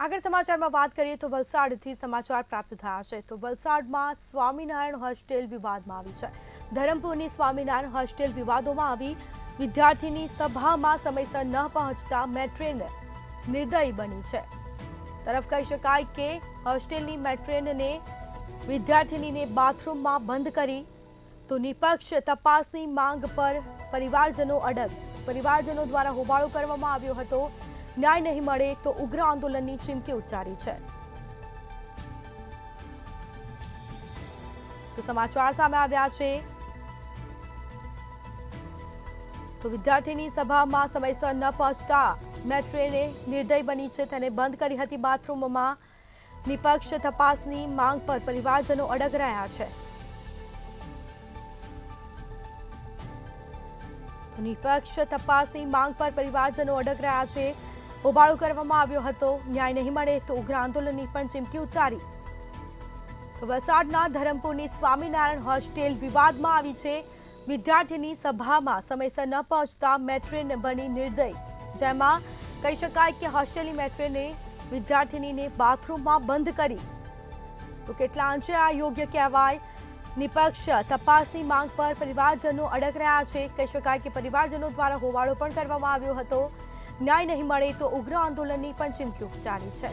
આગળ સમાચારમાં વાત કરીએ તો વલસાડથી સમાચાર પ્રાપ્ત થયા છે તો વલસાડમાં સ્વામિનારાયણ હોસ્ટેલ વિવાદમાં આવી છે। ધરમપુરની સ્વામિનારાયણ હોસ્ટેલ વિવાદોમાં આવી વિદ્યાર્થીની સભામાં સમયસર ન પહોંચતા મેટ્રેન નિર્દયી બની છે। તરફ કહી શકાય કે હોસ્ટેલની મેટ્રેનને વિદ્યાર્થીનીને બાથરૂમમાં બંધ કરી તો નિષ્પક્ષ તપાસની માંગ પર પરિવારજનો અડગ। પરિવારજનો દ્વારા હોબાળો કરવામાં આવ્યો હતો। ન્યાય નહીં મળે તો ઉગ્ર આંદોલનની ચીમકી ઉચ્ચારી છે। તો સમાચાર સામે આવ્યા છે તો વિદ્યાર્થીની સભામાં સમયસર ન પહોંચતા મેટ્રેને નિર્દય બની છે। તેને બંધ કરી હતી બાથરૂમમાં। નિષ્પક્ષ તપાસની માંગ પર પરિવારજનો અડગ રહ્યા છે। નિષ્પક્ષ તપાસની માંગ પર પરિવારજનો અડગ રહ્યા છે। હોબાળો કરવામાં આવ્યો હતો। ન્યાય નહીં મળે તો ઉગ્ર આંદોલનની પણ ચીમકી ઉચ્ચારી। વલસાડના ધરમપુરની સ્વામિનારાયણ હોસ્ટેલ વિવાદમાં આવી છે। વિદ્યાર્થીની સભામાં સમયસર ન પહોંચતા મેટ્રેન બની નિર્દય। જેમાં કહી શકાય કે હોસ્ટેલની મેટ્રેને વિદ્યાર્થીનીને બાથરૂમમાં બંધ કરી તો કેટલા અંશે આ યોગ્ય કહેવાય। નિષ્પક્ષ તપાસની માંગ પર પરિવારજનો અડગ રહ્યા છે। કહી શકાય કે પરિવારજનો દ્વારા હોબાળો પણ કરવામાં આવ્યો હતો। ન્યાય નહીં મળે તો ઉગ્ર આંદોલનની પણ ચીમકી ઉચ્ચારી છે।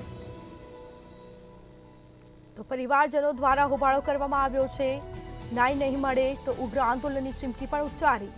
તો પરિવારજનો દ્વારા હોબાળો કરવામાં આવ્યો છે। ન્યાય નહીં મળે તો ઉગ્ર આંદોલનની ચીમકી પણ ઉચ્ચારી।